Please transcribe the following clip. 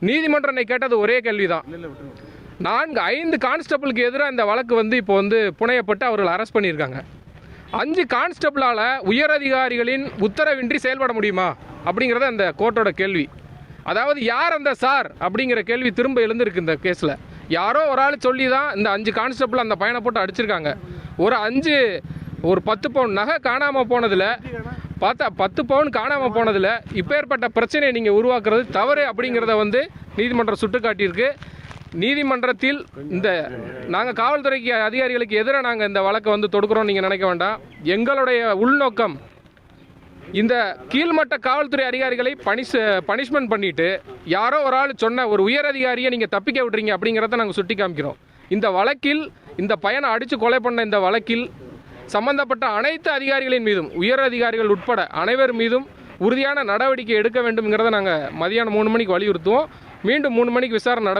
நீதிமன்றம் கேட்டது ஒரே கேள்விதான். 5 கான்ஸ்டபிளுக்கு எதிராக இந்த வழக்கு இப்போ புனையப்பட்டு அவர்கள் அரெஸ்ட் பண்ணியிருக்காங்க. 5 கான்ஸ்டபிளால் உயரதிகாரிகளின் உத்தரவின்றி செயல்பட முடியுமா அப்படிங்கிறத அந்த கோர்ட்டோட கேள்வி. அதாவது யார் அந்த சார் அப்படிங்கிற கேள்வி திரும்ப எழுந்திருக்கு இந்த கேஸில். யாரோ ஒரு ஆள் சொல்லி தான் இந்த 5 கான்ஸ்டபிள் அந்த பையனை போட்டு அடிச்சிருக்காங்க. ஒரு 10 பவுன் நகை காணாமல் போனதில் 10 பவுன் காணாமல் போனதில் இப்போ ஏற்பட்ட பிரச்சனையை நீங்கள் உருவாக்குறது தவறு அப்படிங்கிறத நீதிமன்றம் சுட்டுக்காட்டியிருக்கு. நீதிமன்றத்தில் நாங்கள் காவல்துறைக்கு அதிகாரிகளுக்கு எதிராக நாங்கள் இந்த வழக்கை தொடுக்கிறோம் நீங்கள் நினைக்க வேண்டாம். எங்களுடைய உள்நோக்கம் இந்த கீழ்மட்ட காவல்துறை அதிகாரிகளை பனிஷ்மெண்ட் பண்ணிட்டு யாரோ ஒரு ஆள் சொன்ன ஒரு உயர் அதிகாரியை நீங்கள் தப்பிக்க விட்றீங்க அப்படிங்கிறத நாங்கள் சுட்டி காமிக்கிறோம். இந்த வழக்கில் இந்த பையனை அடித்து கொலை பண்ண இந்த வழக்கில் சம்பந்தப்பட்ட அனைத்து அதிகாரிகளின் மீதும் உயர் அதிகாரிகள் உட்பட அனைவர் மீதும் உறுதியான நடவடிக்கை எடுக்க வேண்டும்ங்கிறத நாங்கள் மதியானம் 3 மணிக்கு வலியுறுத்துவோம். மீண்டும் 3 மணிக்கு விசாரணை நடக்கும்.